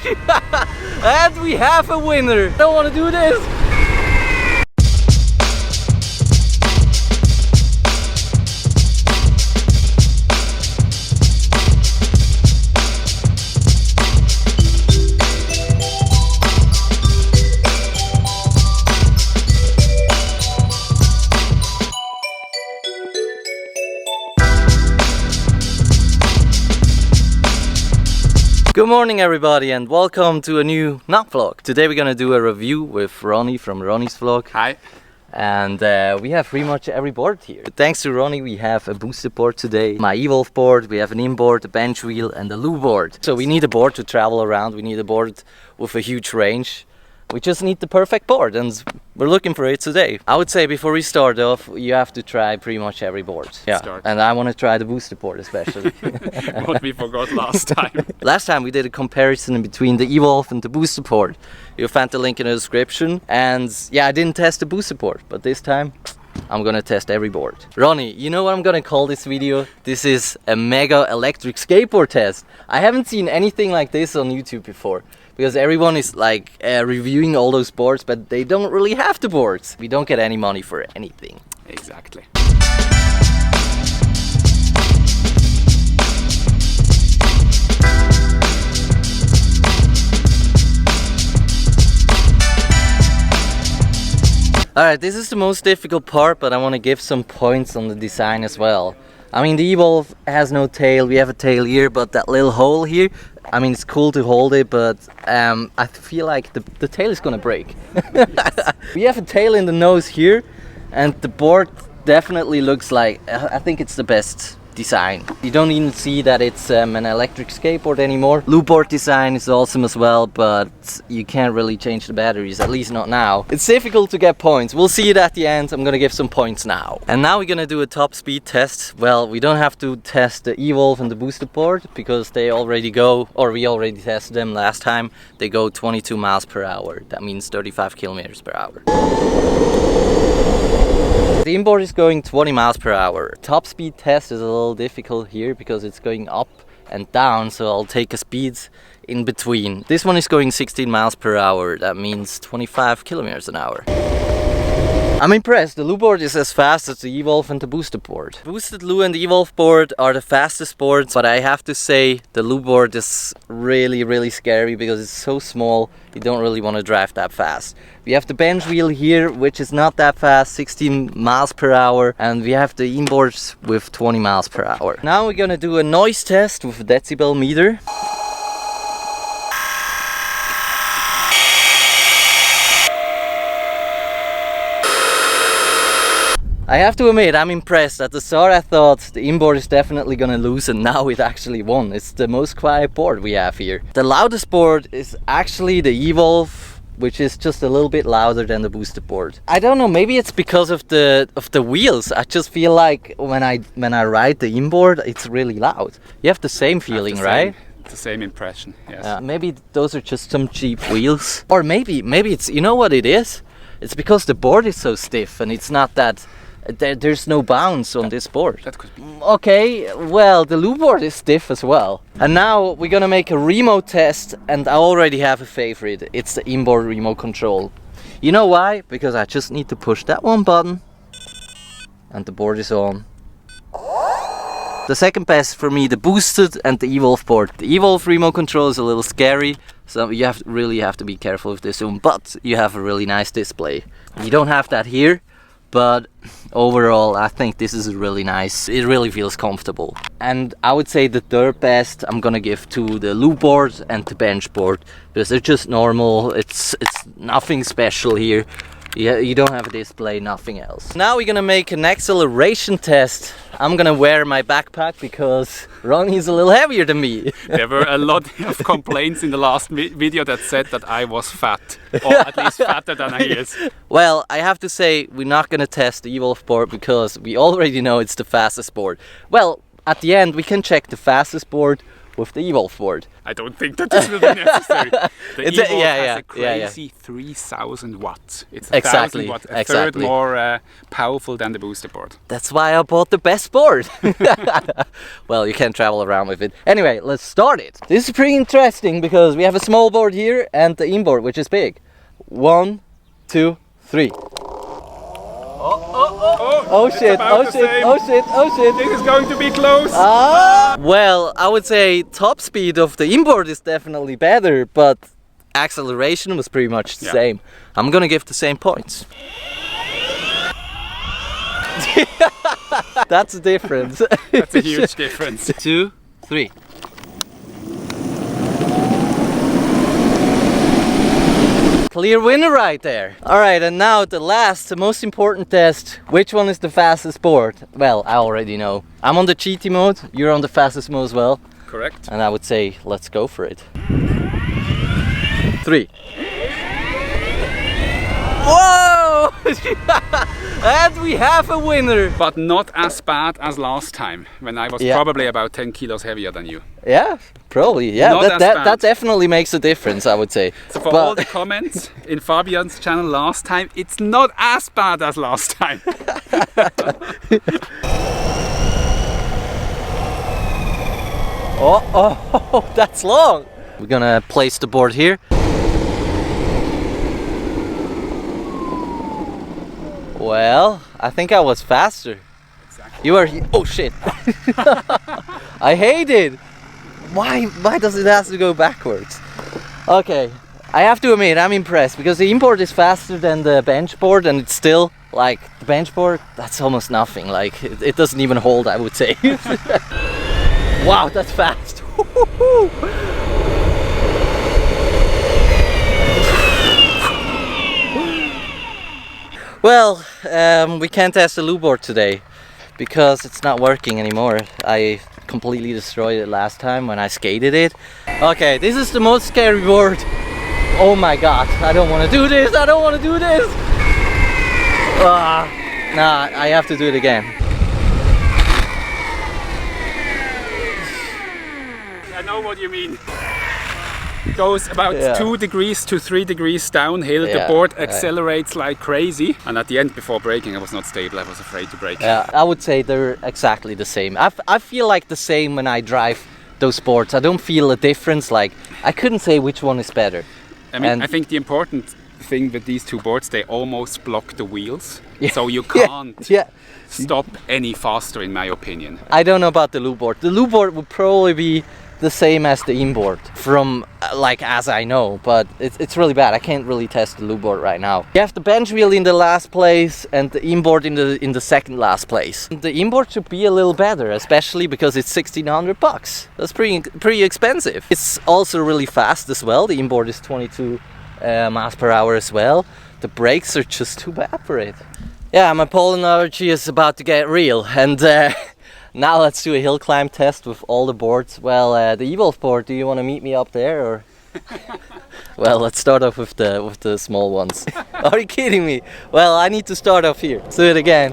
And we have a winner. I don't want to do this. Good morning everybody and welcome to a new NOT vlog. Today we're gonna do a review with Ronnie from Ronnie's vlog. Hi. And we have pretty much every board here. Thanks to Ronnie we have a boosted board today, my Evolve board, we have an inboard, a bench wheel and a loo board. So we need a board to travel around, we need a board with a huge range. We just need the perfect board and we're looking for it today. I would say before we start off, you have to try pretty much every board. Yeah, and I want to try the boosted board especially. What we forgot last time. Last time we did a comparison between the Evolve and the boosted board. You'll find the link in the description. And yeah, I didn't test the boosted board, but this time I'm gonna test every board. Ronnie, you know what I'm gonna call this video? This is a mega electric skateboard test. I haven't seen anything like this on YouTube before. Because everyone is like reviewing all those boards, but they don't really have the boards. We don't get any money for anything. Exactly. Alright, this is the most difficult part, but I want to give some points on the design as well. I mean, the Evolve has no tail, we have a tail here, but that little hole here, I mean, it's cool to hold it, but I feel like the tail is gonna break. We have a tail in the nose here, and the board definitely looks like, I think it's the best design. You don't even see that it's an electric skateboard anymore. Loop board design is awesome as well, but you can't really change the batteries, at least not now. It's difficult to get points. We'll see it at the end. I'm gonna give some points now. And now we're gonna do a top speed test. Well, we don't have to test the Evolve and the boosted board because they already go, or we already tested them last time. They go 22 miles per hour. That means 35 kilometers per hour. The inboard is going 20 miles per hour. Top speed test is a little difficult here because it's going up and down, so I'll take a speed in between. This one is going 16 miles per hour. That means 25 kilometers an hour. I'm impressed. The loo board is as fast as the Evolve and the boosted board. Boosted loo and the Evolve board are the fastest boards, but I have to say the loo board is really scary because it's so small. You don't really want to drive that fast. We have the bench wheel here, which is not that fast, 16 miles per hour, and we have the inboards with 20 miles per hour. Now we're gonna do a noise test with a decibel meter. I have to admit, I'm impressed. At the start I thought the inboard is definitely gonna lose, and now it actually won. It's the most quiet board we have here. The loudest board is actually the Evolve, which is just a little bit louder than the boosted board. I don't know, maybe it's because of the wheels. I just feel like when I ride the inboard, it's really loud. You have the same feeling, right? The same impression, yes. Maybe those are just some cheap wheels. Or maybe it's, you know what it is? It's because the board is so stiff and it's not that... There's no bounce on this board. That could be. Okay, well, the loo board is stiff as well. And now we're gonna make a remote test, and I already have a favorite. It's the inboard remote control. You know why? Because I just need to push that one button and the board is on. The second best for me, the boosted and the Evolve board. The Evolve remote control is a little scary, so you really have to be careful with this one, but you have a really nice display. You don't have that here. But overall, I think this is really nice. It really feels comfortable. And I would say the third best I'm gonna give to the loo board and the bench board, because they're just normal. It's nothing special here. Yeah, you don't have a display, nothing else. Now we're gonna make an acceleration test. I'm gonna wear my backpack because Ronnie's a little heavier than me. There were a lot of complaints in the last video that said that I was fat, or at least fatter than he is. Well, I have to say we're not gonna test the Evolve board because we already know it's the fastest board. Well, at the end we can check the fastest board with the Evolve board. I don't think that this will be necessary. The It's a- Evolve yeah, has yeah, a crazy 3,000 watts. It's a Exactly, 1,000 watts, a third exactly. more powerful than the booster board. That's why I bought the best board. Well, you can't travel around with it. Anyway, let's start it. This is pretty interesting because we have a small board here and the inboard, which is big. 1, 2, 3. Oh it's shit, about oh the shit, same. oh shit, oh shit. This is going to be close. Well, I would say top speed of the inboard is definitely better, but acceleration was pretty much the Yeah. same. I'm gonna give the same points. That's a difference. That's a huge difference. 2, 3. Clear winner right there. Alright, and now the last, the most important test. Which one is the fastest board? Well, I already know. I'm on the GT mode, you're on the fastest mode as well. Correct. And I would say, let's go for it. 3. Whoa! And we have a winner. But not as bad as last time, when I was Yeah. probably about 10 kilos heavier than you. Yeah, probably. Yeah, Not as bad. that definitely makes a difference, I would say. So for But- all the comments in Fabian's channel last time, it's not as bad as last time. Oh, that's long. We're gonna place the board here. Well, I think I was faster. Exactly. You are. Oh shit! I hate it. Why does it have to go backwards? Okay, I have to admit I'm impressed because the inboard is faster than the bench board, and it's still like the bench board. That's almost nothing. Like it doesn't even hold, I would say. Wow, that's fast. Well, we can't test the loop board today because it's not working anymore. I completely destroyed it last time when I skated it. Okay, this is the most scary board. Oh my god, I don't want to do this, I don't want to do this. Nah, I have to do it again. I know what you mean. Goes about Yeah. 2 degrees to 3 degrees downhill. Yeah, The board right. accelerates like crazy. And at the end, before braking, I was not stable. I was afraid to brake. Yeah, I would say they're exactly the same. I feel like the same when I drive those boards. I don't feel a difference. Like, I couldn't say which one is better. I mean, And- I think the important thing with these two boards, they almost block the wheels. Yeah. So you Yeah, can't yeah. stop any faster, in my opinion. I don't know about the loop board. The loop board would probably be the same as the inboard from like as I know, but it's really bad. I can't really test the loop board right now. You have the bench wheel in the last place and the inboard in the second last place. The inboard should be a little better, especially because it's $1,600. That's pretty expensive. It's also really fast as well. The inboard is 22 miles per hour as well. The brakes are just too bad for it. Yeah, my pole analogy is about to get real, and now let's do a hill climb test with all the boards. Well, the Evolve board, do you want to meet me up there, or? Well, let's start off with the small ones. Are you kidding me? Well, I need to start off here. Let's do it again.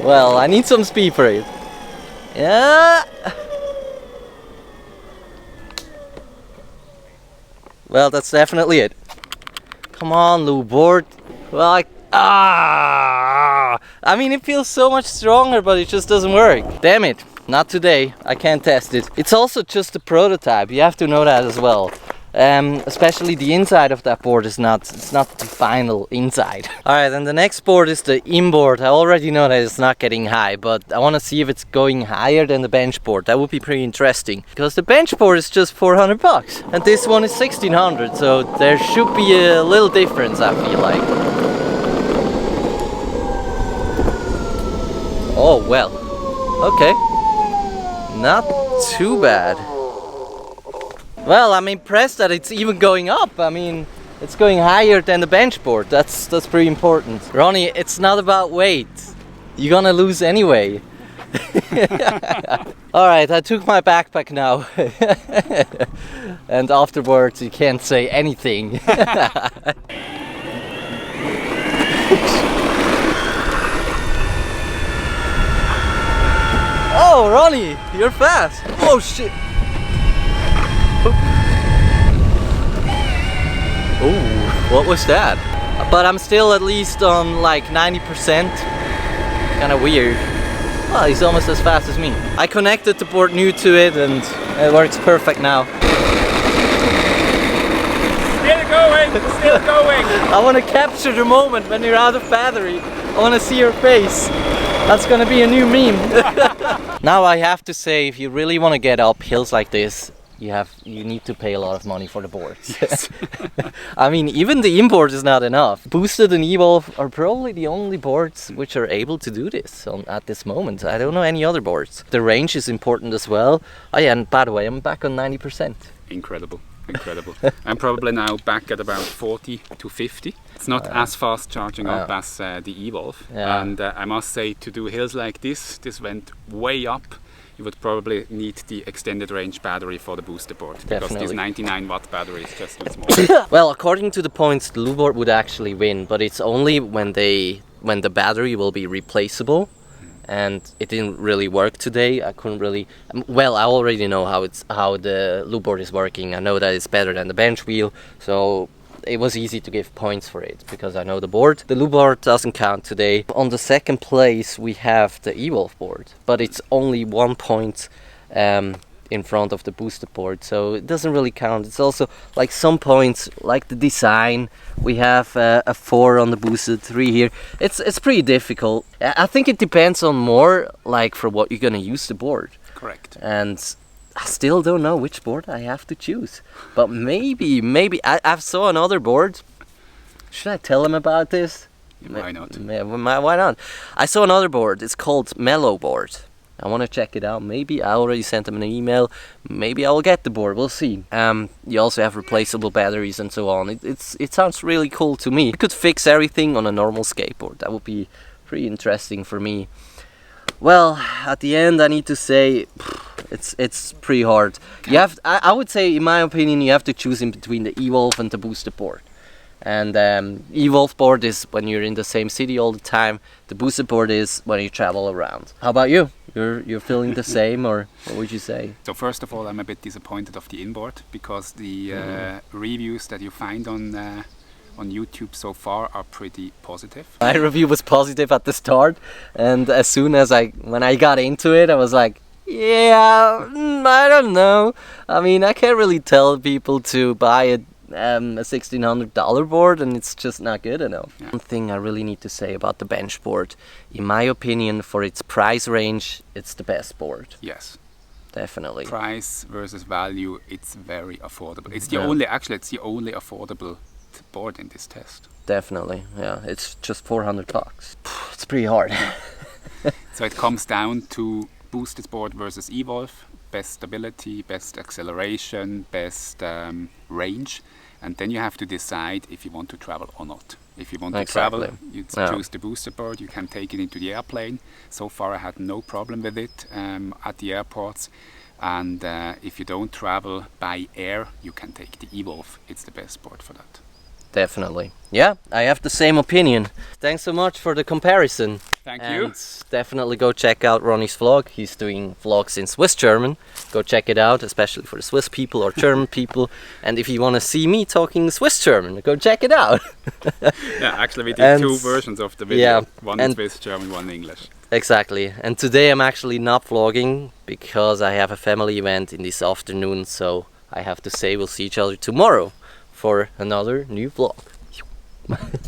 Well, I need some speed for it. Yeah. Well, that's definitely it. Come on, Lou board. Well, I mean, it feels so much stronger, but it just doesn't work. Damn it, not today. I can't test it. It's also just a prototype. You have to know that as well. Especially the inside of that board is not the final inside. Alright, and the next board is the inboard. I already know that it's not getting high, but I want to see if it's going higher than the bench board. That would be pretty interesting, because the bench board is just $400 and this one is $1,600, so there should be a little difference, I feel like. Oh well, okay, not too bad. Well, I'm impressed that it's even going up. I mean, it's going higher than the bench board. That's pretty important. Ronnie, it's not about weight. You're gonna lose anyway. Alright, I took my backpack now. And afterwards you can't say anything. Oh, Ronnie, you're fast. Oh shit. Ooh, what was that? But I'm still at least on like 90%. Kind of weird. Well, he's almost as fast as me. I connected the board new to it and it works perfect now. Still going, still going. I want to capture the moment when you're out of battery. I want to see your face. That's gonna be a new meme. Now I have to say, if you really want to get up hills like this, you need to pay a lot of money for the boards. Yes. I mean, even the inboard is not enough. Boosted and Evolve are probably the only boards which are able to do this at this moment. I don't know any other boards. The range is important as well. Oh yeah, and by the way, I'm back on 90%. Incredible. Incredible. I'm probably now back at about 40 to 50. It's not as fast charging up as the Evolve. Yeah. And I must say, to do hills like this went way up. You would probably need the extended range battery for the booster board. Because this 99 watt battery is just too small. Well, according to the points, the Luboard would actually win, but it's only when the battery will be replaceable. And it didn't really work today. I couldn't really. Well, I already know how the Luboard is working. I know that it's better than the bench wheel, so it was easy to give points for it because I know the board. The Luboard doesn't count today. On the second place, we have the Evolve board, but it's only 1 point in front of the boosted board, so it doesn't really count. It's also like some points, like the design. We have a 4 on the boosted, 3 here. It's pretty difficult. I think it depends on more like for what you're gonna use the board. Correct. And I still don't know which board I have to choose. But maybe I saw another board. Should I tell him about this? Why not? Why not? I saw another board. It's called Mellow Board. I want to check it out. Maybe I already sent them an email. Maybe I will get the board. We'll see. You also have replaceable batteries and so on. It sounds really cool to me. You could fix everything on a normal skateboard. That would be pretty interesting for me. Well, at the end, I need to say it's pretty hard. You have. I would say, in my opinion, you have to choose in between the Evolve and the boosted board. And Evolve board is when you're in the same city all the time. The boosted board is when you travel around. How about you? You're feeling the same, or what would you say? So first of all, I'm a bit disappointed of the inboard because the reviews that you find on YouTube so far are pretty positive. My review was positive at the start, and as soon as when I got into it, I was like, yeah, I don't know. I mean, I can't really tell people to buy a $1,600 board, and it's just not good enough. Yeah. One thing I really need to say about the bench board, in my opinion, for its price range, it's the best board. Yes. Definitely. Price versus value, it's very affordable. It's the only affordable board in this test. Definitely, yeah. It's just $400. It's pretty hard. So it comes down to boosted board versus Evolve, best stability, best acceleration, best range, and then you have to decide if you want to travel or not. If you want to travel, you choose the booster board. You can take it into the airplane. So far I had no problem with it at the airports. And if you don't travel by air, you can take the Evolve. It's the best board for that. Definitely. Yeah, I have the same opinion. Thanks so much for the comparison. Thank you. Definitely go check out Ronnie's vlog. He's doing vlogs in Swiss German. Go check it out, especially for the Swiss people or German people. And if you want to see me talking Swiss German, go check it out. Yeah, actually we did 2 versions of the video. Yeah, one in Swiss German, one in English. Exactly. And today I'm actually not vlogging because I have a family event in this afternoon. So I have to say we'll see each other tomorrow for another new vlog.